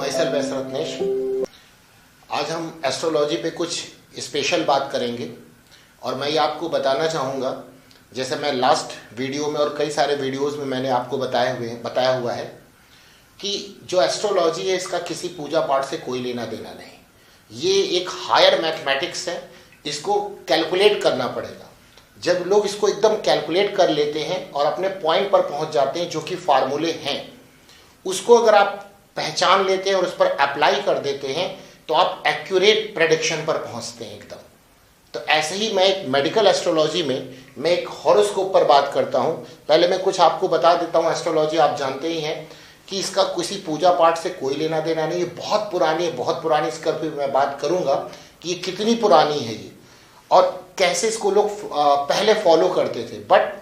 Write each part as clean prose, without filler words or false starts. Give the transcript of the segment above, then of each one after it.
My self S Ratnesh. आज हम astrology पे कुछ स्पेशल बात करेंगे और मैं ये आपको बताना चाहूँगा, जैसे मैं लास्ट वीडियो में और कई सारे वीडियोस में मैंने आपको बताया हुआ है कि जो एस्ट्रोलॉजी है इसका किसी पूजा पाठ से कोई लेना देना नहीं। ये एक हायर मैथमेटिक्स है, इसको कैलकुलेट करना पड़ेगा। जब लोग इसको एकदम कैलकुलेट कर लेते हैं और अपने पॉइंट पर पहुंच जाते हैं जो कि फार्मूले हैं, उसको अगर आप पहचान लेते हैं और उस पर अप्लाई कर देते हैं तो आप एक्यूरेट प्रेडिक्शन पर पहुंचते हैं एकदम। तो ऐसे ही मैं एक मेडिकल एस्ट्रोलॉजी में मैं एक हॉरोस्कोप पर बात करता हूं। पहले मैं कुछ आपको बता देता हूं। एस्ट्रोलॉजी आप जानते ही हैं कि इसका किसी पूजा पाठ से कोई लेना देना नहीं। ये बहुत पुरानी है, बहुत पुरानी। इस पर भी मैं बात करूंगा कि ये कितनी पुरानी है ये और कैसे इसको लोग पहले फॉलो करते थे। बट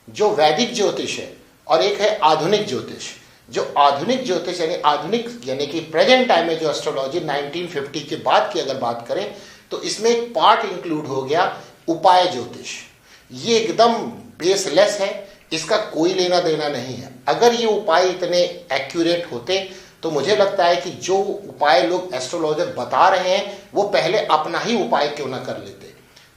जो वैदिक ज्योतिष है और एक है आधुनिक ज्योतिष। जो आधुनिक ज्योतिष यानी कि प्रेजेंट टाइम में जो एस्ट्रोलॉजी 1950 के बाद की अगर बात करें तो इसमें एक पार्ट इंक्लूड हो गया उपाय ज्योतिष। ये एकदम बेसलेस है, इसका कोई लेना देना नहीं है। अगर ये उपाय इतने एक्यूरेट होते तो मुझे लगता है कि जो उपाय लोग एस्ट्रोलॉजर बता रहे हैं वो पहले अपना ही उपाय क्यों ना कर लेते।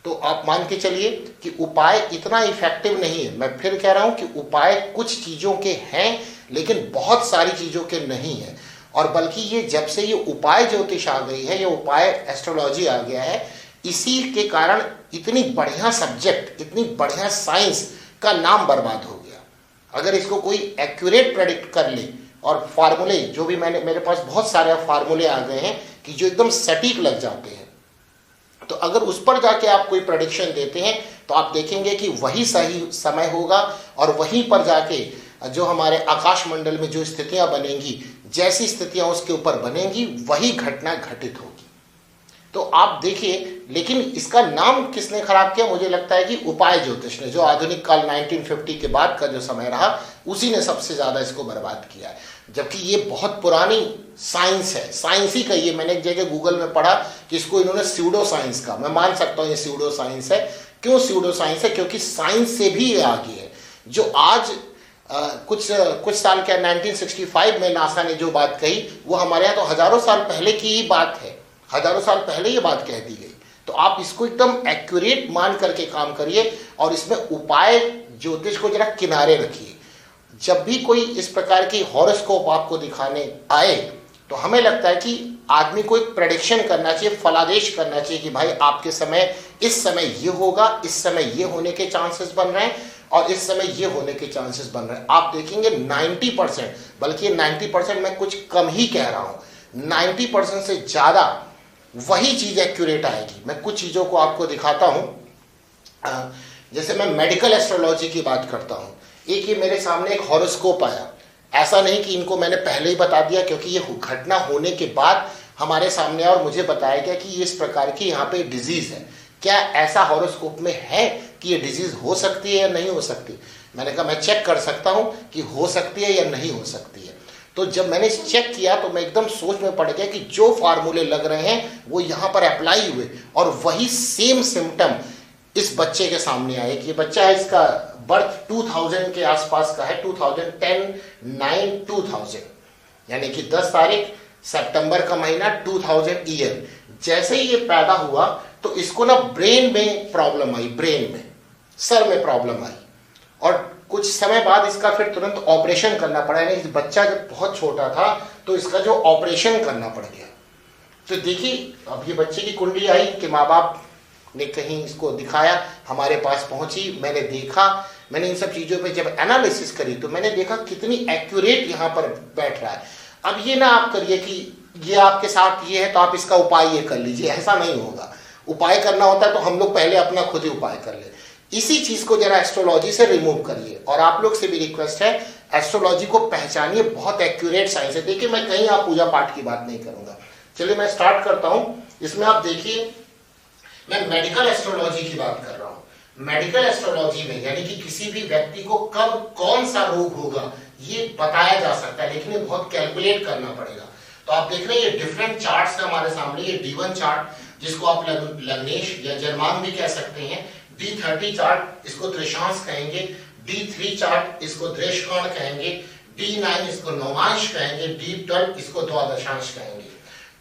तो आप मान के चलिए कि उपाय इतना इफेक्टिव नहीं है। मैं फिर कह रहा हूं कि उपाय कुछ चीजों के हैं लेकिन बहुत सारी चीजों के नहीं है। और बल्कि ये जब से ये उपाय ज्योतिष आ गई है, ये उपाय एस्ट्रोलॉजी आ गया है, इसी के कारण इतनी बढ़िया सब्जेक्ट, इतनी बढ़िया साइंस का नाम बर्बाद हो गया। अगर इसको कोई एक्यूरेट प्रेडिक्ट कर ले और फार्मूले जो भी मेरे पास बहुत सारे फार्मूले आ गए हैं कि जो एकदम सटीक लग जाते हैं, तो अगर उस पर जाके आप कोई प्रेडिक्शन देते हैं तो आप देखेंगे कि वही सही समय होगा और वहीं पर जाके जो हमारे आकाश मंडल में जो स्थितियां बनेंगी, जैसी स्थितियां उसके ऊपर बनेंगी वही घटना घटित होगी। तो आप देखिए, लेकिन इसका नाम किसने खराब किया? मुझे लगता है कि उपाय ज्योतिष ने। जो आधुनिक काल 1950 के बाद का जो समय रहा उसी ने सबसे ज्यादा इसको बर्बाद किया है। जबकि ये बहुत पुरानी साइंस है, साइंस ही कहिए। मैंने एक जगह गूगल में पढ़ा कि इसको इन्होंने स्यूडो साइंस का, मैं मान सकता हूँ ये स्यूडो साइंस है। क्यों स्यूडो साइंस है? क्योंकि साइंस से भी ये आगे है। जो आज कुछ साल के 1965 में नासा ने जो बात कही वो हमारे यहाँ तो हजारों साल पहले की ही बात है। हजारों साल पहले ये बात कह दी गई। तो आप इसको एकदम एक्यूरेट मान करके काम करिए और इसमें उपाय ज्योतिष को जरा किनारे रखिए। जब भी कोई इस प्रकार की हॉरोस्कोप आपको दिखाने आए तो हमें लगता है कि आदमी को एक प्रेडिक्शन करना चाहिए, फलादेश करना चाहिए कि भाई आपके समय, इस समय ये होगा, इस समय ये होने के चांसेस बन रहे हैं और इस समय ये होने के चांसेस बन रहे हैं। आप देखेंगे 90%, बल्कि 90% मैं कुछ कम ही कह रहा हूं, 90% से ज्यादा वही चीज एक्यूरेट आएगी। मैं कुछ चीजों को आपको दिखाता हूं। जैसे मैं मेडिकल एस्ट्रोलॉजी की बात करता हूं। एक ये मेरे सामने एक हॉरोस्कोप आया। ऐसा नहीं कि इनको मैंने पहले ही बता दिया, क्योंकि ये घटना होने के बाद हमारे सामने और मुझे बताया गया कि इस प्रकार की यहाँ पे डिजीज है। क्या ऐसा हॉरोस्कोप में है कि ये डिजीज हो सकती है या नहीं हो सकती? मैंने कहा मैं चेक कर सकता हूं कि हो सकती है या नहीं हो सकती है। तो जब मैंने चेक किया तो मैं एकदम सोच में पड़ गया कि जो फार्मूले लग रहे हैं वो यहाँ पर अप्लाई हुए और वही सेम सिम्टम इस बच्चे के सामने आए। कि ये बच्चा है, इसका बर्थ 2000 के आसपास का है, 2010-9-2000, यानी कि 10 तारीख सितंबर का महीना 2000 ईयर। जैसे ही ये पैदा हुआ तो इसको ना ब्रेन में प्रॉब्लम आई, ब्रेन में, सर में प्रॉब्लम आई और कुछ समय बाद इसका फिर तुरंत ऑपरेशन करना पड़ा। यानी इस बच्चा जब बहुत छोटा था तो इसका जो ऑपरेशन करना पड़ गया। तो देखिए, अब ये बच्चे की कुंडली आई कि माँ बाप ने कहीं इसको दिखाया, हमारे पास पहुंची, मैंने देखा, मैंने इन सब चीजों पे जब एनालिसिस करी तो मैंने देखा कितनी एक्यूरेट यहाँ पर बैठ रहा है। अब ये ना आप करिए कि ये आपके साथ ये है तो आप इसका उपाय ये कर लीजिए, ऐसा नहीं होगा। उपाय करना होता है तो हम लोग पहले अपना खुद ही उपाय कर ले। इसी चीज को जरा एस्ट्रोलॉजी से रिमूव करिए। और आप लोग से भी रिक्वेस्ट है, एस्ट्रोलॉजी को पहचानिए, बहुत एक्यूरेट साइंस है। देखिए, मैं कहीं आप पूजा पाठ की बात नहीं करूंगा। चलिए मैं स्टार्ट करता हूं। इसमें आप देखिए, मैं मेडिकल एस्ट्रोलॉजी की बात कर रहा हूं। मेडिकल एस्ट्रोलॉजी में यानी कि किसी भी व्यक्ति को कब कौन सा रोग होगा ये बताया जा सकता है, लेकिन ये बहुत कैलकुलेट करना पड़ेगा। तो आप देख रहे हैं ये डिफरेंट चार्ट्स है हमारे सामने। ये D1 चार्ट जिसको आप लग्नेश या जन्मांक भी कह सकते हैं, D30 चार्ट इसको त्रिशांश कहेंगे, D3 चार्ट इसको दृश्यकोण कहेंगे, D9 इसको नौमांश कहेंगे, D12 इसको द्वादशांश कहेंगे।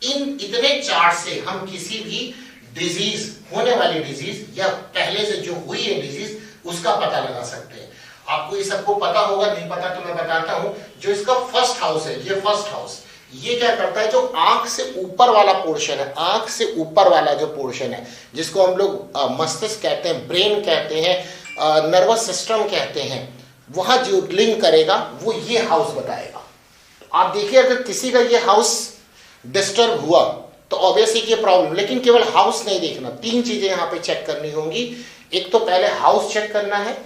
इन इतने चार्ट से हम किसी भी डिजीज, होने वाली डिजीज या पहले से जो हुई है डिजीज, उसका पता लगा सकते हैं। आपको ये सबको पता होगा, नहीं पता तो मैं बताता हूं। जो इसका फर्स्ट हाउस है, ये फर्स्ट हाउस, ये क्या करता है, जो आंख से ऊपर वाला पोर्शन है, आंख से ऊपर वाला जो पोर्शन है, जिसको हम लोग मस्तिष्क कहते हैं, ब्रेन कहते हैं, नर्वस सिस्टम कहते हैं, वहां जो लिंक करेगा वो ये हाउस बताएगा। आप देखिए अगर किसी का ये हाउस डिस्टर्ब हुआ तो ऑब्वियसली ये प्रॉब्लम, लेकिन केवल हाउस नहीं देखना, 3 चीजें यहां पे चेक करनी होंगी। एक तो पहले हाउस चेक करना है,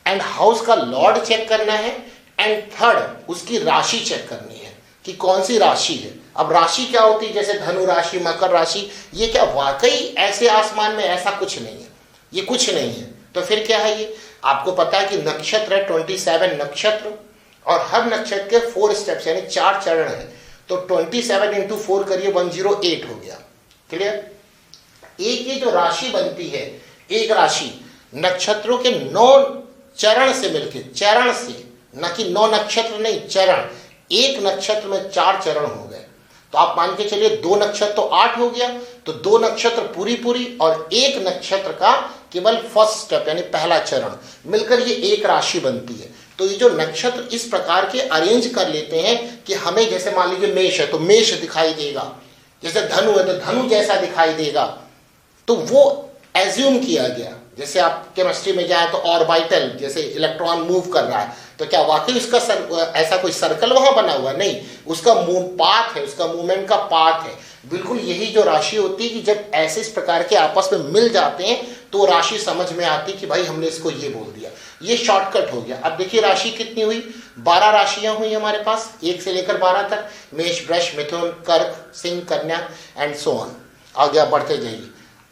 एंड हाउस का लॉर्ड चेक करना है, एंड थर्ड उसकी राशि चेक करनी है कि कौन सी राशि है। अब राशि क्या होती है, जैसे धनु राशि, मकर राशि, ये क्या वाकई ऐसे आसमान में ऐसा कुछ नहीं है, ये कुछ नहीं है। तो फिर क्या है ये, आपको पता है कि नक्षत्र है 27 नक्षत्र, और हर नक्षत्र के 4 स्टेप्स यानी 4 चरण है। तो 27 इंटू 4 करिए, 108 हो गया। क्लियर। एक ये जो राशि बनती है, एक राशि नक्षत्रों के 9 चरण से मिलकर, चरण से, न कि 9 नक्षत्र नहीं, चरण, एक नक्षत्र में 4 चरण हो गए। तो आप मान के चलिए 2 नक्षत्र तो 8 हो गया, तो 2 नक्षत्र पूरी पूरी और एक नक्षत्र का केवल फर्स्ट स्टेप यानी पहला चरण मिलकर ये एक राशि बनती है। तो ये जो नक्षत्र इस प्रकार के अरेंज कर लेते हैं कि हमें, जैसे मान लीजिए मेष है तो मेष दिखाई देगा, जैसे धनु है तो धनु जैसा दिखाई देगा। तो वो एज्यूम किया गया, जैसे आप केमिस्ट्री में जाए तो ऑर्बिटल, जैसे इलेक्ट्रॉन मूव कर रहा है, तो क्या वाकई उसका ऐसा कोई सर्कल वहां बना हुआ नहीं, उसका पाथ है, उसका मूवमेंट का पाथ है। बिल्कुल यही जो राशि होती है कि जब ऐसे इस प्रकार के आपस में मिल जाते हैं तो राशि समझ में आती कि भाई हमने इसको ये बोल दिया, ये शॉर्टकट हो गया। अब देखिए राशि कितनी हुई, 12 राशियां हुई हमारे पास, 1 से लेकर 12 तक, मेष, वृष, मिथुन, कर्क, सिंह, कन्या एंड सो ऑन, आगे बढ़ते जाइए।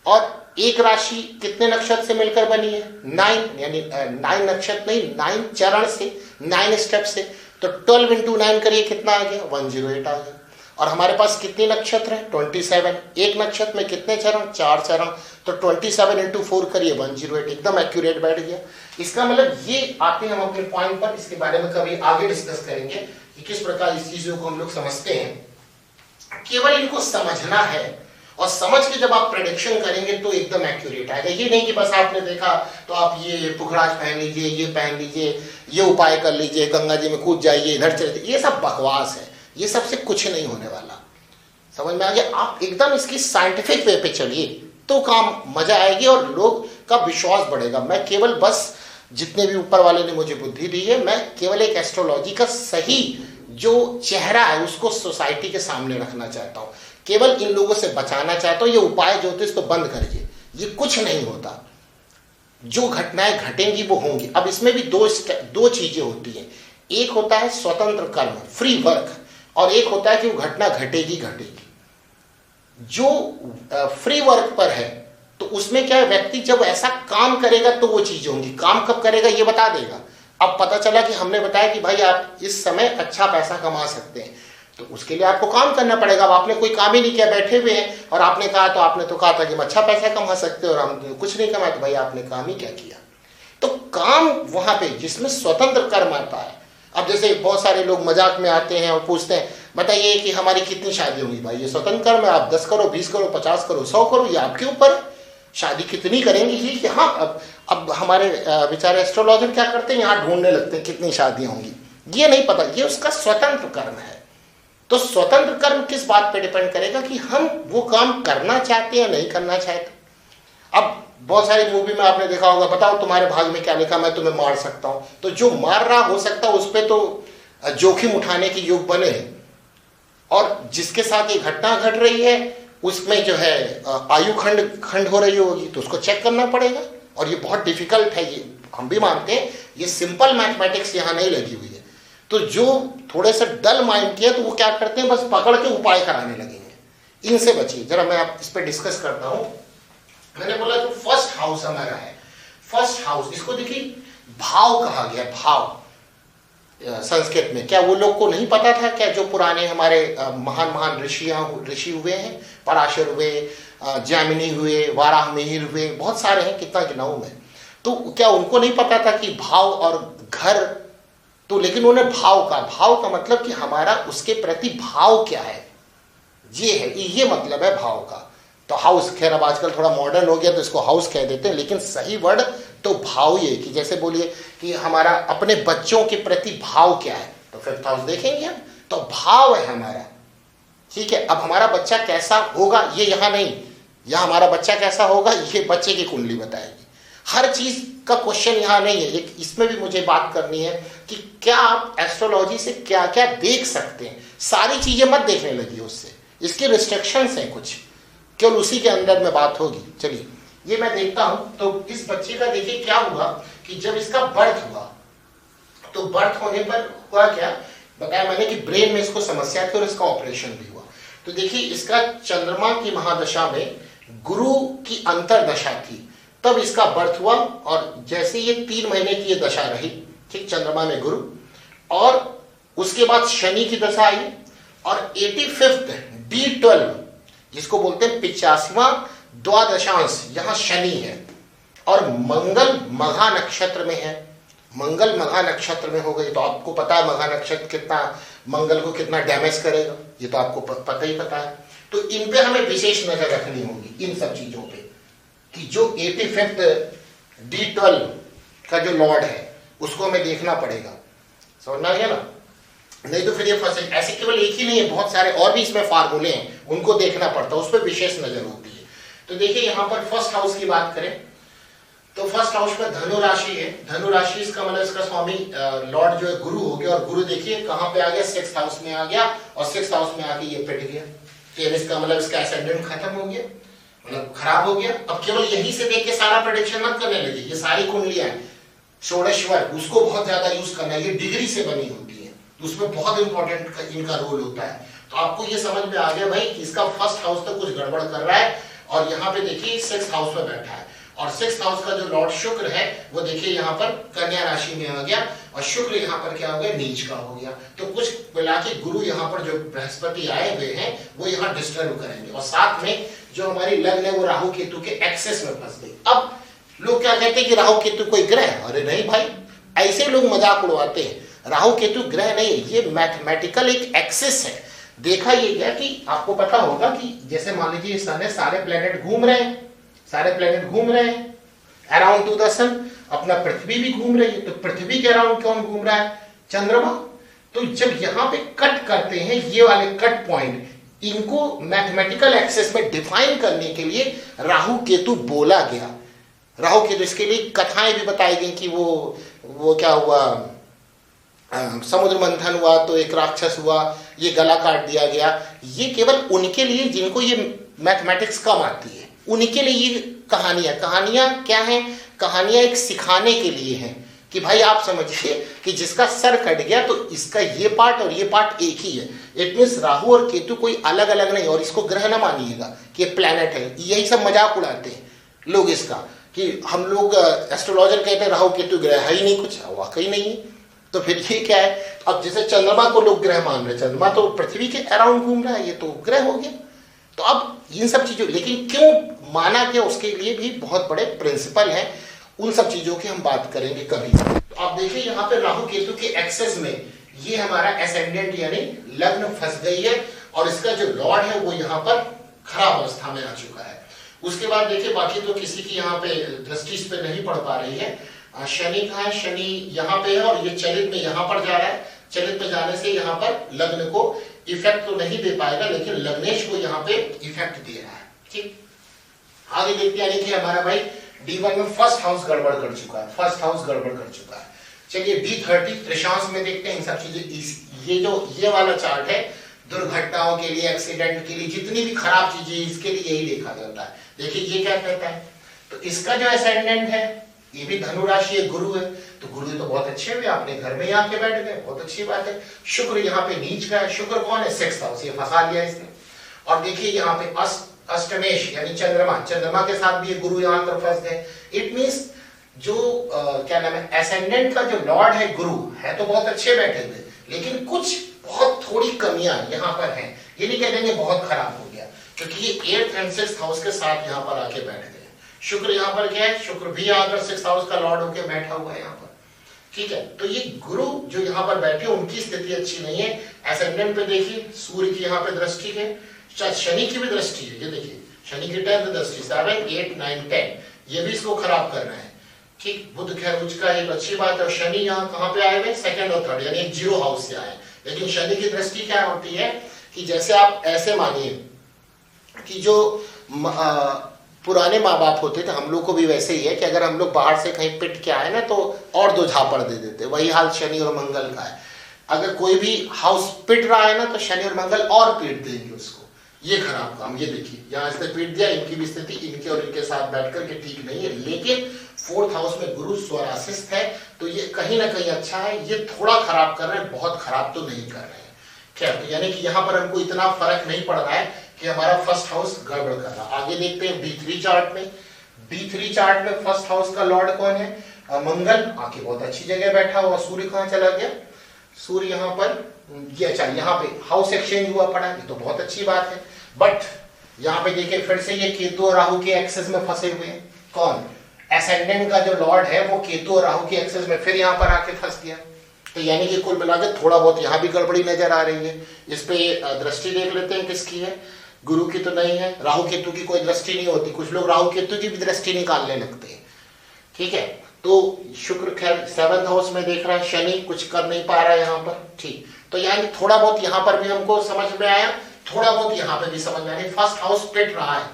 और एक राशि कितने नक्षत्र से मिलकर बनी है, 9, यानी 9 नक्षत्र नहीं, 9 चरण से, 9 स्टेप से। तो 12 इंटू 9 करिए, कितना आ गया, 108 आ गया। और हमारे पास कितने नक्षत्र हैं, 27, एक नक्षत्र में कितने चरण, 4 चरण। तो 27 इंटू 4 करिए, 108, एकदम एक्यूरेट बैठ गया। इसका मतलब ये आते हैं हम अपने पॉइंट पर, इसके बारे में कभी आगे डिस्कस करेंगे कि किस प्रकार इस चीजों को हम लोग समझते हैं। केवल इनको समझना है, और समझ के जब आप प्रेडिक्शन करेंगे तो एकदम एक्यूरेट आएगा। ये नहीं कि बस आपने देखा तो आप ये पुखराज पहन लीजिए, ये पहन लीजिए, ये उपाय कर लीजिए, गंगा जी में कूद जाइए, इधर चले, ये सब बकवास है, ये सबसे कुछ नहीं होने वाला। समझ में आ गया। आप एकदम इसकी साइंटिफिक वे पे चलिए तो काम मजा आएगी और लोग का विश्वास बढ़ेगा। मैं केवल बस जितने भी ऊपर वाले ने मुझे बुद्धि दी है, मैं केवल एक एस्ट्रोलॉजी का सही जो चेहरा है उसको सोसाइटी के सामने रखना चाहता हूँ, केवल इन लोगों से बचाना चाहता हूं। ये उपाय ज्योतिष तो बंद करिए, ये कुछ नहीं होता, जो घटनाएं घटेंगी वो होंगी। अब इसमें भी दो चीजें होती हैं, एक होता है स्वतंत्र कर्म, फ्री वर्क, और एक होता है कि वो घटना घटेगी घटेगी। जो फ्री वर्क पर है तो उसमें क्या है, व्यक्ति जब ऐसा काम करेगा तो वो चीजें होंगी। काम कब करेगा ये बता देगा। अब पता चला कि हमने बताया कि भाई आप इस समय अच्छा पैसा कमा सकते हैं, तो उसके लिए आपको काम करना पड़ेगा। अब आपने कोई काम ही नहीं किया, बैठे हुए हैं, और आपने कहा तो आपने तो कहा था कि हम अच्छा पैसा कमा सकते हैं, और हम कुछ नहीं कमाए, तो भाई आपने काम ही क्या किया। तो काम वहां पे जिसमें स्वतंत्र कर्म आता है। अब जैसे बहुत सारे लोग मजाक में आते हैं और पूछते हैं बताइए कि हमारी कितनी शादी होंगी, भाई ये स्वतंत्र कर्म है, आप 10 करो, 20 करो, 50 करो, 100 करो, ये आपके ऊपर है। शादी कितनी करेंगे ये कि हाँ, अब हमारे बेचारे एस्ट्रोलॉजर क्या करते हैं, यहाँ ढूंढने लगते हैं कितनी शादियां होंगी, ये नहीं पता, ये उसका स्वतंत्र कर्म है। तो स्वतंत्र कर्म किस बात पे डिपेंड करेगा कि हम वो काम करना चाहते हैं नहीं करना चाहते। अब बहुत सारी मूवी में आपने देखा होगा, बताओ तुम्हारे भाग में क्या लिखा, मैं तुम्हें मार सकता हूं। तो जो मार रहा हो सकता है उस पर तो जोखिम उठाने की योग बने हैं, और जिसके साथ ये घटना घट रही है उसमें जो है आयु खंड हो रही होगी, तो उसको चेक करना पड़ेगा। और ये बहुत डिफिकल्ट है, ये हम भी मानते हैं, ये सिंपल मैथमेटिक्स यहाँ नहीं लगी हुई है। तो जो थोड़े से डल माइंड के हैं तो वो क्या करते हैं, बस पकड़ के उपाय कराने लगेंगे। इनसे बचिए जरा, मैं आप इस पर डिस्कस करता हूं। मैंने बोला जो फर्स्ट हाउस हमारा है, फर्स्ट हाउस, इसको देखिए भाव कहा गया, भाव संस्कृत में। क्या वो लोग को नहीं पता था क्या, जो पुराने हमारे महान महान ऋषि हुए हैं, पराशर हुए, जैमिनी हुए, वाराह मिहिर हुए, बहुत सारे हैं, कितना गिनाऊं मैं, तो क्या उनको नहीं पता था कि भाव और घर तो लेकिन उन्होंने भाव का मतलब कि हमारा उसके प्रति भाव क्या है, ये है, ये मतलब है भाव का। तो हाउस, खैर अब आजकल थोड़ा मॉडर्न हो गया तो इसको हाउस कह देते हैं, लेकिन सही वर्ड तो भाव ये कि जैसे बोलिए कि हमारा अपने बच्चों के प्रति भाव क्या है, तो फिफ्थ हाउस देखेंगे हम, तो भाव है हमारा। ठीक है, अब हमारा बच्चा कैसा होगा ये यहाँ नहीं, यहाँ हमारा बच्चा कैसा होगा ये बच्चे की कुंडली बताएगी। हर चीज का क्वेश्चन यहाँ नहीं है, एक इसमें भी मुझे बात करनी है कि क्या आप एस्ट्रोलॉजी से क्या क्या देख सकते हैं। सारी चीजें मत देखने लगी उससे, इसके रिस्ट्रिक्शंस हैं कुछ, केवल उसी के अंदर में बात होगी। चलिए ये मैं देखता हूं, तो इस बच्चे का देखिए क्या हुआ कि जब इसका बर्थ हुआ, तो बर्थ होने पर हुआ क्या बताया मैंने कि ब्रेन में इसको समस्या थी और इसका ऑपरेशन भी हुआ। तो देखिए इसका चंद्रमा की महादशा में गुरु की अंतरदशा थी, तब इसका बर्थ हुआ, और जैसे ये 3 महीने की ये दशा रही, ठीक, चंद्रमा में गुरु, और उसके बाद शनि की दशा आई, और 85th D12 जिसको बोलते हैं 85वां द्वादशांश, यहां शनि है, और मंगल मघा नक्षत्र में है। मंगल मघा नक्षत्र में हो गई, तो आपको पता है मघा नक्षत्र कितना मंगल को कितना डैमेज करेगा, ये तो आपको पता ही पता है। तो इन पे हमें विशेष नजर रखनी होगी, इन सब चीजों पे, कि जो 85th D12 का जो लॉर्ड है उसको हमें देखना पड़ेगा। समझ में आ गया ना, नहीं तो फिर ये फंसे। ऐसे केवल एक ही नहीं है, बहुत सारे और भी इसमें फार्मूले हैं, उनको देखना पड़ता है, उस पर विशेष नजर होती है। तो देखिए यहाँ पर फर्स्ट हाउस की बात करें तो फर्स्ट हाउस में धनु राशि है। धनु राशि इसका मतलब इसका स्वामी लॉर्ड जो है गुरु हो गया, और गुरु देखिए कहां पे आ गया, 6th हाउस में आ गया, और 6th हाउस में आके ये पिट गया। तो इसका मतलब इसका एसेंडेंट खत्म हो गया, मतलब खराब हो गया। अब केवल यही से देख के सारा प्रेडिक्शन मत करने लगे, ये सारी कुंडलियां षोडशवर उसको बहुत ज्यादा यूज करना है, ये डिग्री से बनी होती है, उसमें बहुत इंपॉर्टेंट इनका रोल होता है। तो आपको ये समझ में आ गया भाई कि इसका फर्स्ट हाउस तो कुछ गड़बड़ कर रहा है, और यहाँ पे देखिए 6th हाउस में बैठा है, और 6th हाउस का जो लॉर्ड शुक्र है वो देखिए यहाँ पर कन्या राशि में आ गया, और शुक्र यहाँ पर क्या हो गया, नीच का हो गया। तो कुछ मिला के गुरु यहाँ पर जो बृहस्पति आए हुए हैं वो यहाँ डिस्टर्ब करेंगे, और साथ में जो हमारी लग्न है वो राहु केतु के एक्सेस में फंस गई। अब लोग क्या कहते हैं कि राहु केतु कोई ग्रह, अरे नहीं भाई, ऐसे लोग मजाक उड़वाते हैं, राहु केतु ग्रह नहीं, ये मैथमेटिकल एक एक्सेस है। देखा ये गया कि आपको पता होगा कि जैसे मान लीजिए सन है, सारे प्लेनेट घूम रहे हैं, सारे प्लेनेट घूम रहे हैं अराउंड टू द सन, अपना पृथ्वी भी घूम रही है, तो पृथ्वी के अराउंड कौन घूम रहा है, चंद्रमा। तो जब यहाँ पे कट करते हैं ये वाले कट पॉइंट, इनको मैथमेटिकल एक्सेस में डिफाइन करने के लिए राहु केतु बोला गया। राहु केतु, इसके लिए कथाएं भी बताई गई कि वो क्या हुआ, समुद्र मंथन हुआ तो एक राक्षस हुआ, ये गला काट दिया गया। ये केवल उनके लिए जिनको ये मैथमेटिक्स कम आती है, उनके लिए ये कहानियां क्या हैं, कहानियां एक सिखाने के लिए हैं कि भाई आप समझिए कि जिसका सर कट गया तो इसका ये पार्ट और ये पार्ट एक ही है। इट मीन्स राहु और केतु कोई अलग अलग नहीं, और इसको ग्रह ना मानिएगा कि प्लैनेट है, यही सब मजाक उड़ाते हैं लोग इसका, कि हम लोग एस्ट्रोलॉजर कहते हैं राहु केतु ग्रह है ही नहीं, कुछ वाकई नहीं है। तो फिर ये क्या है, अब जैसे चंद्रमा को लोग ग्रह मान रहे, चंद्रमा तो पृथ्वी के अराउंड घूम रहा है, ये तो ग्रह हो गया। तो अब इन सब चीजों, लेकिन क्यों माना गया उसके लिए भी बहुत बड़े प्रिंसिपल हैं, उन सब चीजों की हम बात करेंगे कभी। तो आप देखिए यहाँ पे राहु केतु के एक्सेस में ये हमारा एसेंडेंट यानी लग्न फंस गई है, और इसका जो लॉर्ड है वो यहाँ पर खराब अवस्था में आ चुका है। उसके बाद देखिए बाकी तो किसी की यहाँ पे दृष्टि इस पे नहीं पड़ पा रही है। शनि कहाँ है, शनि यहाँ पे है, और ये चलित में यहाँ पर जा रहा है। चलित में जाने से यहाँ पर लग्न को इफेक्ट तो नहीं दे पाएगा, लेकिन लग्नेश को यहाँ पे इफेक्ट दे रहा है। ठीक, आगे देखते हैं कि हमारा भाई D1 में फर्स्ट हाउस गड़बड़ कर चुका है, फर्स्ट हाउस गड़बड़ कर चुका है। चलिए D30 त्रिशांश में देखते हैं इन सब चीजें। ये जो ये वाला चार्ट है दुर्घटनाओं के लिए, एक्सीडेंट के लिए, जितनी भी खराब चीजें इसके लिए यही देखा जाता है। देखिए ये क्या कहता है, तो इसका जो एसेंडेंट है ये भी धनु राशि है, गुरु है, तो गुरु तो बहुत अच्छे हुए, अपने घर में आके बैठ गए, बहुत अच्छी बात है। शुक्र यहाँ पे नीच का है, शुक्र कौन है, 6th हाउस, ये फंसा लिया इसने। और देखिए यहाँ पे अष्टमेश यानी चंद्रमा, चंद्रमा के साथ भी ये गुरु यहाँ पर फंस गए। इट मीन्स जो क्या नाम है, एसेंडेंट का जो लॉर्ड है गुरु है तो बहुत अच्छे बैठे हुए, लेकिन कुछ बहुत थोड़ी कमियां यहाँ पर हैं। ये नहीं कह देंगे बहुत खराब हो गया, क्योंकि ये 8th and 6th हाउस के साथ यहाँ पर आके बैठ गए। शुक्र यहाँ पर क्या है, शुक्र भी आकर 6th हाउस का लॉर्ड होके बैठा हुआ है यहाँ पर। ठीक है। तो ये गुरु जो यहाँ पर बैठे उनकी स्थिति अच्छी नहीं है। एसेंडेंट पे देखिए सूर्य की यहाँ पे दृष्टि है, शनि की भी दृष्टि है, ये देखिए शनि की 10th दृष्टि 7 8 9 10, ये भी इसको खराब कर रहा है। ठीक, बुध खैर उच्च का एक अच्छी बात है। शनि यहाँ कहाँ पे आए हुए, सेकंड और थर्ड, यानी 0 हाउस से आए। लेकिन शनि की दृष्टि क्या होती है कि जैसे आप ऐसे मानिए कि जो पुराने माँ बाप होते थे, हम लोग को भी वैसे ही है कि अगर हम लोग बाहर से कहीं पिट के आए ना तो और 2 झापड़ दे देते, वही हाल शनि और मंगल का है। अगर कोई भी हाउस पिट रहा है ना तो शनि और मंगल और पीट देंगे उसको, ये खराब काम। ये देखिए यहाँ इसने पीट दिया, इनकी भी स्थिति इनके और इनके साथ बैठ करके ठीक नहीं है। लेकिन 4th हाउस में गुरु स्वराशिस्त है तो ये कहीं ना कहीं अच्छा है। ये थोड़ा खराब कर रहे हैं, बहुत खराब तो नहीं कर रहे हैं। क्या तो यानी कि यहाँ पर हमको इतना फर्क नहीं पड़ रहा है कि हमारा फर्स्ट हाउस गड़बड़ कर रहा है। आगे देखते हैं D3 चार्ट में। D3 चार्ट में फर्स्ट हाउस का लॉर्ड कौन है, मंगल, आके बहुत अच्छी जगह बैठा हुआ। सूर्य कहाँ चला गया, सूर्य यहाँ पर, ये अच्छा यहाँ पे हाउस एक्सचेंज हुआ पड़ा, ये तो बहुत अच्छी बात है। बट यहाँ पे देखिए फिर से ये केतु और राहु के एक्सेस में फंसे हुए हैं। कौन, एसेंडेंट का जो लॉर्ड है वो केतु और राहु के एक्सेस में फिर यहाँ पर आके फंस गया। तो यानी कि कुल मिलाकर थोड़ा बहुत यहाँ भी गड़बड़ी नजर आ रही है। इस पे दृष्टि देख लेते हैं किसकी है, गुरु की तो नहीं है, राहु केतु की कोई दृष्टि नहीं होती। कुछ लोग राहु केतु की भी दृष्टि निकालने लगते हैं। ठीक है, तो शुक्र खैर 7th हाउस में देख रहा है, शनि कुछ कर नहीं पा रहा है यहाँ पर। ठीक, तो यानी थोड़ा बहुत यहाँ पर भी हमको समझ में आया, थोड़ा बहुत यहाँ पे भी समझ में आया। फर्स्ट हाउस पिट रहा है,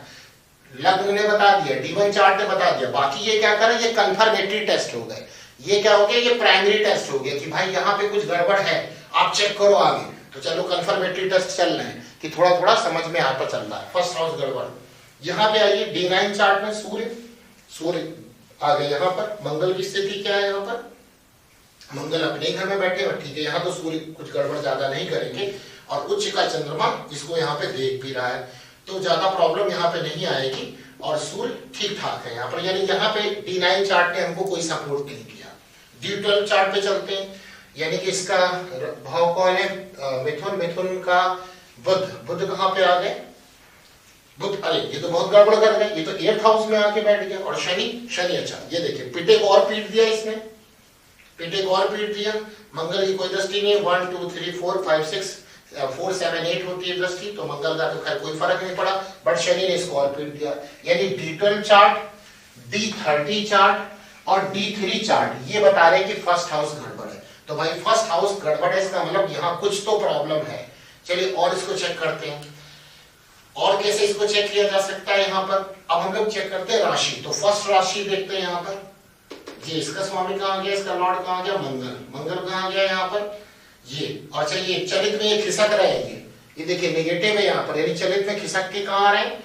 लग्न ने बता दिया, D1 चार्ट ने बता दिया। बाकी ये क्या करे, ये कंफर्मेटरी टेस्ट हो गए। ये क्या हो गया, ये प्राइमरी टेस्ट हो गया कि भाई यहाँ पे कुछ गड़बड़ है, आप चेक करो आगे। तो चलो कंफर्मेटरी टेस्ट चल रहे हैं कि थोड़ा थोड़ा समझ में आता चल रहा है फर्स्ट हाउस गड़बड़। यहाँ पे आइए D9 चार्ट में सूर्य आ गए यहाँ पर। मंगल की स्थिति क्या है, यहाँ पर मंगल अपने घर में बैठे और ठीक है, यहाँ तो सूर्य कुछ गड़बड़ ज्यादा नहीं करेंगे और उच्च का चंद्रमा इसको यहाँ पे देख भी रहा है, तो ज्यादा प्रॉब्लम यहाँ पे नहीं आएगी और सूर्य ठीक ठाक है यहाँ पर। यानी यहाँ पे D9 चार्ट ने हमको कोई सपोर्ट नहीं किया। D12 चार्ट पे चलते हैं, यानी कि इसका भाव कौन है, मिथुन का बुध कहाँ पे आ गए, बुध, अरे ये तो बहुत गड़बड़ कर गए, ये तो 8th हाउस में आके बैठ गया। और शनि अच्छा, ये देखिए पिटे को और पीट दिया इसने, पिटे को और पीट दिया। मंगल की कोई दृष्टि नहीं, 1 2 3 4 5 6 4 7 8 होती है दृष्टि, तो मंगल का तो खैर कोई फर्क नहीं पड़ा, बट शनि ने इसको और पीट दिया। यानी D12 चार्ट, D30 चार्ट और D3 चार्ट ये बता रहे हैं कि फर्स्ट हाउस गड़बड़ है। तो भाई फर्स्ट हाउस गड़बड़ है, इसका मतलब यहाँ कुछ तो प्रॉब्लम है। चलिए और इसको चेक करते हैं, और कैसे इसको चेक किया जा सकता है। यहाँ पर अब हम लोग चेक करते हैं राशि। तो फर्स्ट राशि देखते हैं यहाँ पर, ये इसका स्वामी कहाँ गया, इसका लॉर्ड कहाँ गया, मंगल कहाँ गया यहाँ पर, ये। और चलिए चलित में ये खिसक रहे हैं, ये देखिए नेगेटिव है यहाँ पर, यानी चलित में खिसक के कहाँ आ रहे हैं,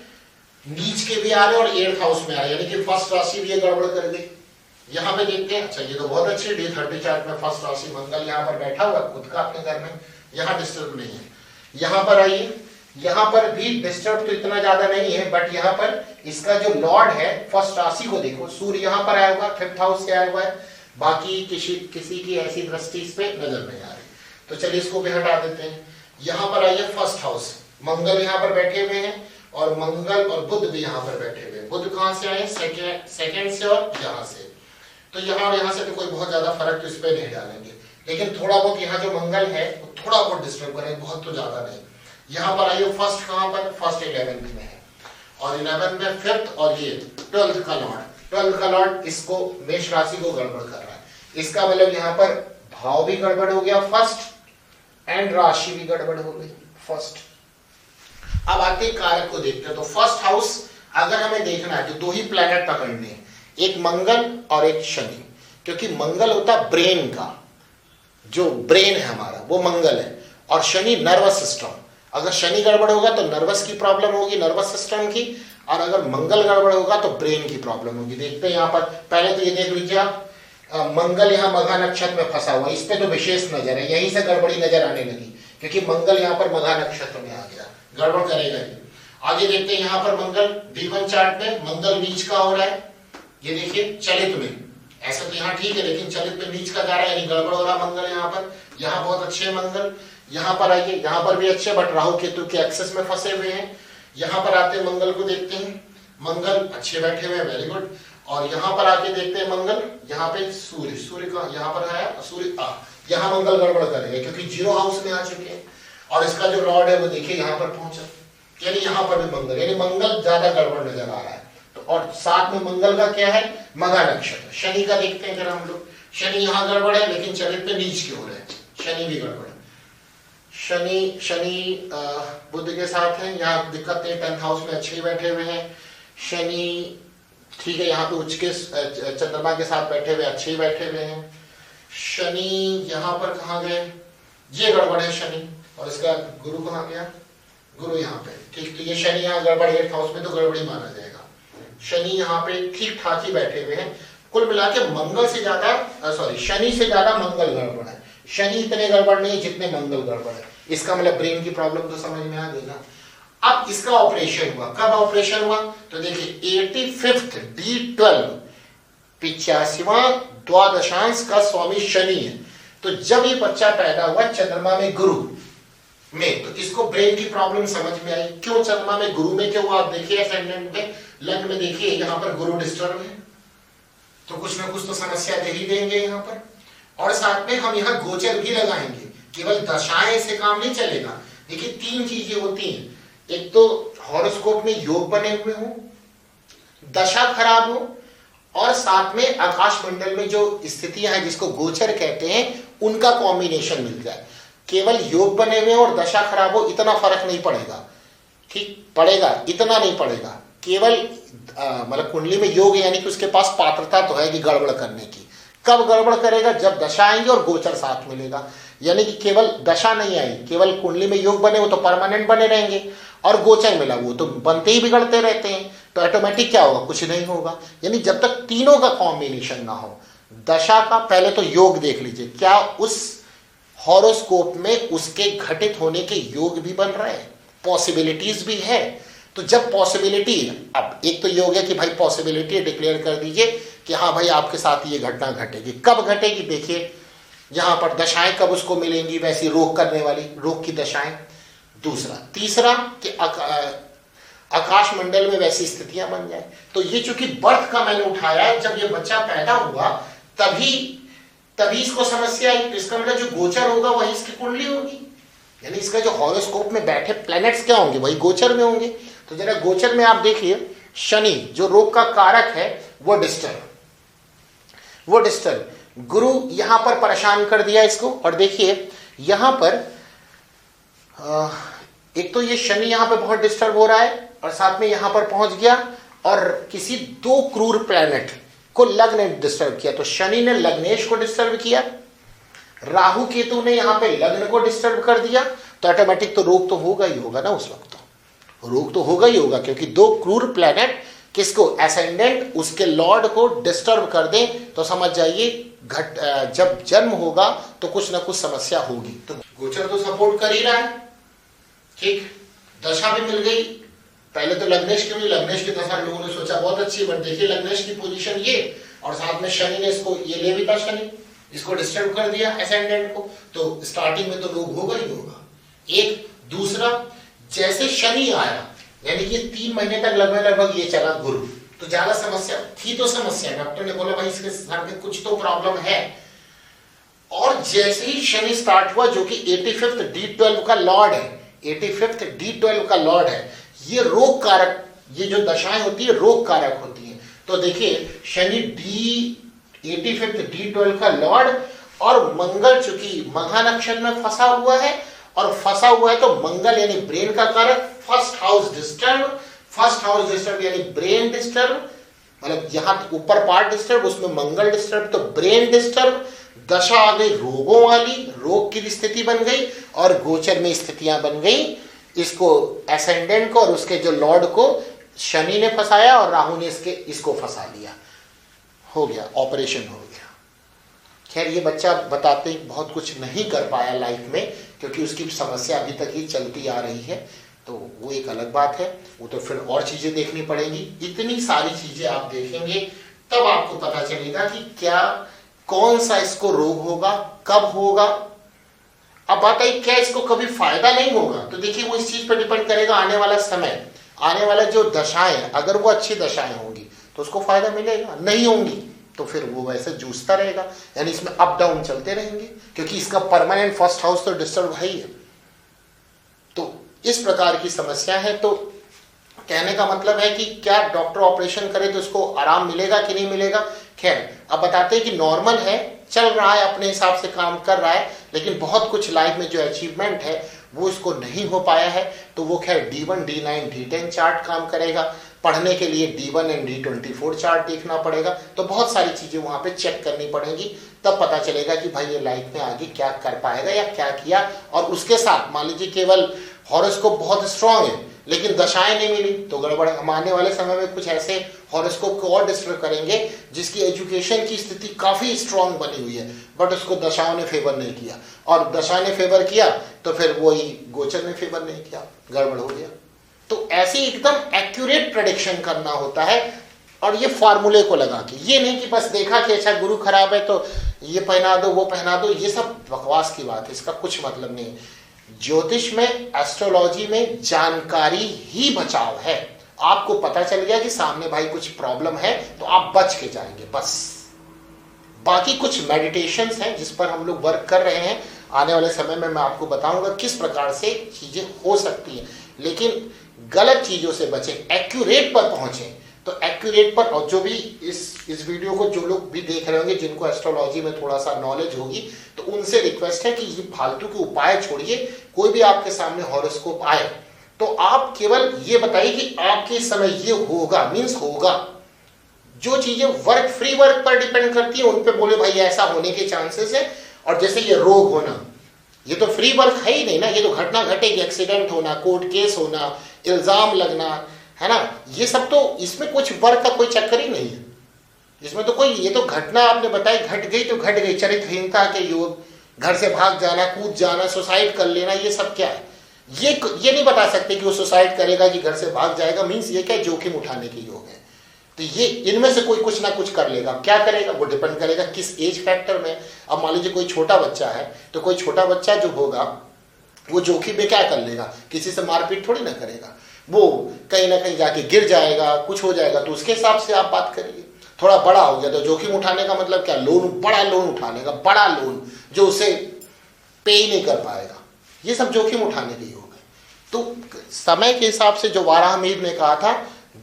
नीच के भी आ रहे हैं और 8th हाउस में आ रहे हैं, यानी कि फर्स्ट राशि भी ये गड़बड़ कर दी। यहाँ पे देखते हैं, अच्छा ये तो बहुत अच्छी D30 चार्ट में फर्स्ट राशि मंगल यहाँ पर बैठा हुआ खुद का अपने घर में, यहाँ डिस्टर्ब नहीं है। यहाँ पर आइए, यहाँ पर भी डिस्टर्ब तो इतना ज्यादा नहीं है, बट यहाँ पर इसका जो लॉर्ड है फर्स्ट राशि को देखो, सूर्य यहाँ पर आया हुआ, 5th हाउस से आया हुआ है, बाकी किसी की ऐसी दृष्टि इस पे नजर नहीं आ रही। तो चलिए इसको भी हटा देते हैं। यहाँ पर आइए फर्स्ट हाउस, मंगल यहाँ पर बैठे हुए हैं और मंगल और बुध भी यहाँ पर बैठे हुए हैं। बुध कहाँ से आए, सेकेंड से और यहाँ से। तो यहाँ और यहाँ से तो कोई बहुत ज्यादा फर्क तो इस पे नहीं डालेंगे, लेकिन थोड़ा बहुत यहाँ जो मंगल है वो थोड़ा बहुत डिस्टर्ब करेंगे, बहुत तो ज्यादा नहीं। यहाँ पर आइए फर्स्ट कहाँ पर, फर्स्ट 11th में है और 11th में 5th और ये 12th का लॉर्ड इसको मेष राशि को गड़बड़ कर रहा है। इसका मतलब यहाँ पर भाव भी गड़बड़ हो गया फर्स्ट एंड राशि भी गड़बड़ हो गई फर्स्ट। अब आते हैं कारक को देखते हैं। तो फर्स्ट हाउस अगर हमें देखना है तो 2 ही प्लैनेट पकड़ने हैं, एक मंगल और एक शनि, क्योंकि मंगल होता है ब्रेन का, जो ब्रेन है हमारा वो मंगल है, और शनि नर्वस सिस्टम। अगर शनि गड़बड़ होगा तो नर्वस की प्रॉब्लम होगी, नर्वस सिस्टम की, और अगर मंगल गड़बड़ होगा तो ब्रेन की प्रॉब्लम होगी। देखते हैं यहाँ पर, पहले तो ये देख लीजिए आप, मंगल यहाँ मघा नक्षत्र में फंसा हुआ, इस पे तो विशेष नजर है, यहीं से गड़बड़ी नजर आने लगी, क्योंकि मंगल यहाँ पर मघा नक्षत्र में आ गया, गड़बड़ करेगा ही। आगे देखते हैं यहाँ पर मंगल D1 चार्ट में मंगल नीच का हो रहा है, ये देखिए चलित में, ऐसा तो यहाँ ठीक है लेकिन चलित में नीच का जा रहा है, यानी गड़बड़ हो रहा है मंगल यहाँ पर। यहाँ बहुत अच्छे मंगल, यहाँ पर आइए, यहाँ पर भी अच्छे, बट राहु केतु के एक्सेस में फंसे हुए हैं। यहाँ पर आते हैं मंगल को देखते हैं, मंगल अच्छे बैठे हुए हैं, वेरी गुड। और यहाँ पर आके देखते हैं मंगल, यहाँ पे सूर्य, सूर्य का यहाँ पर आया, सूर्य यहाँ मंगल गड़बड़ करेगा क्योंकि जीरो हाउस में आ चुके हैं। और इसका जो लॉर्ड है वो देखिए यहाँ पर पहुंचा, यानी यहाँ पर भी मंगल, यानी मंगल ज्यादा गड़बड़ नजर आ रहा है। तो और साथ में मंगल का क्या है, मघा नक्षत्र। शनि का देखते हैं जरा हम लोग, शनि यहाँ गड़बड़ है लेकिन चरित्र पे नीच की ओर है, शनि भी गड़बड़ है। शनि बुध के साथ है, यहाँ दिक्कत नहीं, 10th हाउस में अच्छे ही बैठे हुए हैं। शनि ठीक है, यहाँ पे उच्च के चंद्रमा के साथ बैठे हुए, अच्छे ही बैठे हुए हैं। शनि यहाँ पर कहाँ गए, ये गड़बड़ है शनि, और इसका गुरु कहाँ गया, गुरु यहाँ पे, ठीक। तो ये शनि यहाँ गड़बड़ 8th हाउस में तो गड़बड़ी माना जाएगा। शनि यहाँ पे ठीक ठाक ही बैठे हुए हैं। कुल मिला के मंगल से ज्यादा शनि से ज्यादा मंगल गड़बड़ है। शनि इतने गड़बड़ नहीं है जितने मंगल गड़बड़ है। इसका मतलब ब्रेन की प्रॉब्लम तो समझ में आ गई ना। अब इसका ऑपरेशन हुआ, कब ऑपरेशन हुआ, तो देखिए 85th D12 85वां द्वादशांश का स्वामी शनि है। तो जब ये बच्चा पैदा हुआ चंद्रमा में गुरु में, तो इसको ब्रेन की प्रॉब्लम समझ में आई। क्यों चंद्रमा में गुरु में क्यों हुआ, आप देखिए असेंडेंट में, लग्न में देखिए यहाँ पर गुरु डिस्टर्ब है, तो कुछ ना कुछ तो समस्या दे ही देंगे यहाँ पर। और साथ में हम यहाँ गोचर भी लगाएंगे, केवल दशाएं से काम नहीं चलेगा। देखिए 3 चीजें होती हैं, एक तो हॉरोस्कोप में योग बने हुए हो, दशा खराब हो, और साथ में आकाश मंडल में जो स्थितियां हैं जिसको गोचर कहते हैं उनका कॉम्बिनेशन मिल जाए। केवल योग बने हुए और दशा खराब हो इतना फर्क नहीं पड़ेगा, ठीक पड़ेगा, इतना नहीं पड़ेगा। केवल मतलब कुंडली में योग यानी कि उसके पास पात्रता तो है कि गड़बड़ करने की। कब गड़बड़ करेगा, जब दशा आएंगी और गोचर साथ मिलेगा। यानी कि केवल दशा नहीं आई, केवल कुंडली में योग बने वो तो परमानेंट बने रहेंगे, और गोचर मिला वो तो बनते ही बिगड़ते रहते हैं, तो ऑटोमेटिक क्या होगा, कुछ नहीं होगा। यानी जब तक तीनों का कॉम्बिनेशन ना हो, दशा का पहले तो योग देख लीजिए, क्या उस हॉरोस्कोप में उसके घटित होने के योग भी बन रहे हैं, पॉसिबिलिटीज भी है। तो जब पॉसिबिलिटी, अब एक तो योग है कि भाई पॉसिबिलिटी डिक्लेयर कर दीजिए कि हाँ भाई आपके साथ ये घटना घटेगी। कब घटेगी, देखिए यहां पर दशाएं कब उसको मिलेंगी, वैसी रोग करने वाली, रोग की दशाएं। दूसरा, तीसरा कि आकाश मंडल में वैसी स्थितियां बन जाए। तो ये चूंकि बर्थ का मैंने उठाया है, जब ये बच्चा पैदा हुआ तभी इसको समस्या आई। तो इसका मतलब जो गोचर होगा वही इसकी कुंडली होगी, यानी इसका जो हॉरोस्कोप में बैठे प्लैनेट्स क्या होंगे, वही गोचर में होंगे। तो जरा गोचर में आप देखिए, शनि जो रोग का कारक है वो डिस्टर्ब, गुरु यहां पर परेशान कर दिया इसको। और देखिए यहां पर एक तो ये शनि यहां पे बहुत डिस्टर्ब हो रहा है, और साथ में यहां पर पहुंच गया और किसी 2 क्रूर प्लैनेट को लग्न ने डिस्टर्ब किया। तो शनि ने लग्नेश को डिस्टर्ब किया, राहु केतु ने यहां पे लग्न को डिस्टर्ब कर दिया, तो ऑटोमेटिक तो रोग तो होगा ही होगा ना, उस वक्त तो रोग तो होगा ही होगा, क्योंकि 2 क्रूर प्लैनेट किसको, एसेंडेंट उसके लॉर्ड को डिस्टर्ब कर दें तो समझ जाइए जब जन्म होगा तो कुछ ना कुछ समस्या होगी। तो गोचर तो सपोर्ट कर ही रहा है, ठीक, दशा भी मिल गई। पहले तो लग्नेश की, लग्नेश की दशा लोगों ने सोचा बहुत अच्छी, बट देखिए लग्नेश की पोजीशन ये, और साथ में शनि ने इसको, ये ले भी था शनि, इसको डिस्टर्ब कर दिया एसेंडेंट को, तो स्टार्टिंग में तो रोग होगा ही होगा। एक दूसरा, जैसे शनि आया यानी कि 3 महीने तक लगभग ये चला गुरु, तो ज्यादा समस्या थी, तो समस्या डॉक्टर ने बोला भाई इसके सर में कुछ तो प्रॉब्लम है। और जैसे ही शनि स्टार्ट हुआ, जो कि 85th D12 का लॉर्ड है, 85th D12 का लॉर्ड है, ये रोग कारक, ये जो दशाएं होती है रोग कारक होती है। तो देखिए शनि 85th D12 का लॉर्ड, और मंगल चूंकि मघा नक्षत्र में फंसा हुआ है, और फंसा हुआ है तो मंगल यानी ब्रेन का कारक, फर्स्ट हाउस डिस्टर्ब यानी ब्रेन डिस्टर्ब, मतलब यहां ऊपर पार्ट डिस्टर्ब, उसमें मंगल डिस्टर्ब, तो ब्रेन डिस्टर्ब, दशा आ गई रोगों वाली, रोग की स्थिति बन गई, और गोचर में स्थितियां बन गई। इसको एसेंडेंट को और उसके जो लॉर्ड को शनि ने फंसाया, और राहु ने इसको फंसा लिया, हो गया, ऑपरेशन हो गया। खैर ये बच्चा बताते बहुत कुछ नहीं कर पाया लाइफ में, क्योंकि उसकी समस्या अभी तक ही चलती आ रही है, तो वो एक अलग बात है, वो तो फिर और चीजें देखनी पड़ेंगी। इतनी सारी चीजें आप देखेंगे तब आपको पता चलेगा कि क्या, कौन सा इसको रोग होगा, कब होगा। अब बात आई क्या इसको कभी फायदा नहीं होगा, तो देखिए वो इस चीज पर डिपेंड करेगा, आने वाला समय, आने वाला जो दशाएं, अगर वो अच्छी दशाएं होंगी तो उसको फायदा मिलेगा, नहीं होंगी तो फिर वो वैसे जूझता रहेगा, यानी इसमें अप डाउन चलते रहेंगे, क्योंकि इसका परमानेंट फर्स्ट हाउस तो डिस्टर्ब है ही है। तो इस प्रकार की समस्या है। तो कहने का मतलब है कि क्या डॉक्टर ऑपरेशन करे तो उसको आराम मिलेगा कि नहीं मिलेगा। खैर अब बताते हैं कि नॉर्मल है, चल रहा है, अपने हिसाब से काम कर रहा है, लेकिन बहुत कुछ लाइफ में जो अचीवमेंट है वो इसको नहीं हो पाया है, तो वो खैर D1, D9, D10 चार्ट काम करेगा। पढ़ने के लिए D1 एंड D24 चार्ट देखना पड़ेगा। तो बहुत सारी चीजें वहां पे चेक करनी पड़ेंगी, तब पता चलेगा कि भाई ये लाइफ में आगे क्या कर पाएगा या क्या किया। और उसके साथ मान लीजिए केवल हॉरोस्कोप बहुत स्ट्रांग है लेकिन दशाएं नहीं मिली तो गड़बड़ है। हम आने वाले समय में कुछ ऐसे हॉरोस्कोप को और डिस्टर्ब करेंगे जिसकी एजुकेशन की स्थिति काफी स्ट्रांग बनी हुई है, बट उसको दशाओं ने फेवर नहीं किया, और दशा ने फेवर किया तो फिर वही गोचर ने फेवर नहीं किया, गड़बड़ हो गया। तो ऐसे एकदम एक्यूरेट प्रेडिक्शन करना होता है, और ये फार्मूले को लगा के, ये नहीं कि बस देखा कि अच्छा गुरु खराब है तो ये पहना दो वो पहना दो, ये सब बकवास की बात है, इसका कुछ मतलब नहीं। ज्योतिष में, एस्ट्रोलॉजी में जानकारी ही बचाव है। आपको पता चल गया कि सामने भाई कुछ प्रॉब्लम है तो आप बच के जाएंगे बस। बाकी कुछ मेडिटेशंस हैं जिस पर हम लोग वर्क कर रहे हैं, आने वाले समय में मैं आपको बताऊंगा किस प्रकार से चीजें हो सकती हैं, लेकिन गलत चीजों से बचें, एक्यूरेट पर पहुंचें। तो एक्यूरेट पर, और जो भी इस वीडियो को जो लोग भी देख रहे होंगे जिनको एस्ट्रोलॉजी में थोड़ा सा नॉलेज होगी, तो उनसे रिक्वेस्ट है कि ये फालतू के उपाय छोड़िए। कोई भी आपके सामने हॉरोस्कोप आए तो आप केवल ये बताइए कि आपके समय ये होगा, मीन्स होगा। जो चीजें वर्क, फ्री वर्क पर डिपेंड करती है उन पे बोले भाई ऐसा होने के चांसेस है। और जैसे ये रोग होना, ये तो फ्री वर्क है ही नहीं ना, ये तो घटना घटेगी, एक्सीडेंट होना, कोर्ट केस होना, इल्जाम लगना, है ना, ये सब तो, इसमें कुछ वर्क का कोई चक्कर ही नहीं है। इसमें तो कोई, ये तो घटना आपने बताई, घट गई तो घट गई। चरित्रहीनता के योग, घर से भाग जाना, कूद जाना, सुसाइड कर लेना, ये सब क्या है। ये नहीं बता सकते कि वो सुसाइड करेगा कि घर से भाग जाएगा, मीन्स ये क्या, जोखिम उठाने के योग है। तो ये इनमें से कोई कुछ ना कुछ कर लेगा। क्या करेगा वो डिपेंड करेगा किस एज फैक्टर में। अब मान लीजिए कोई छोटा बच्चा है तो कोई छोटा बच्चा जो होगा वो जोखिम में क्या कर लेगा, किसी से मारपीट थोड़ी ना करेगा, वो कहीं ना कहीं जाके गिर जाएगा, कुछ हो जाएगा, तो उसके हिसाब से आप बात करिए। थोड़ा बड़ा हो गया तो जोखिम उठाने का मतलब क्या, लोन, बड़ा लोन उठाने का, बड़ा लोन जो उसे पे ही नहीं कर पाएगा, ये सब जोखिम उठाने के योग है। तो समय के हिसाब से जो वाराहमीर ने कहा था,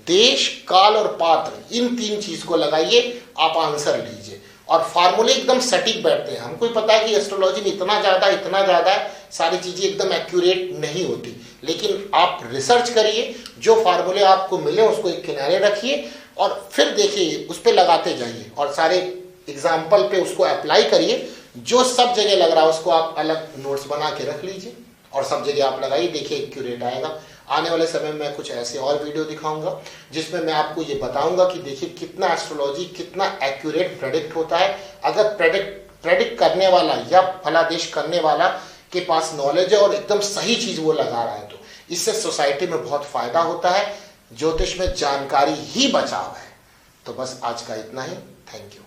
देश, काल और पात्र, इन तीन चीज को लगाइए, आप आंसर लीजिए। और फार्मूले एकदम सटीक बैठते हैं। हमको पता है कि एस्ट्रोलॉजी में इतना ज्यादा है, सारी चीजें एकदम एक्यूरेट नहीं होती, लेकिन आप रिसर्च करिए, जो फार्मूले आपको मिले उसको एक किनारे रखिए और फिर देखिए, उस पर लगाते जाइए और सारे एग्जाम्पल पे उसको अप्लाई करिए। जो सब जगह लग रहा है उसको आप अलग नोट्स बना के रख लीजिए और सब जगह आप लगाइए, देखिए एक्यूरेट आएगा। आने वाले समय में मैं कुछ ऐसे और वीडियो दिखाऊंगा जिसमें मैं आपको ये बताऊंगा कि देखिए कितना एस्ट्रोलॉजी, कितना एक्यूरेट प्रेडिक्ट होता है। अगर प्रेडिक्ट करने वाला या फलादेश करने वाला के पास नॉलेज है और एकदम सही चीज वो लगा रहा है, तो इससे सोसाइटी में बहुत फायदा होता है। ज्योतिष में जानकारी ही बचाव है। तो बस आज का इतना ही। Thank you.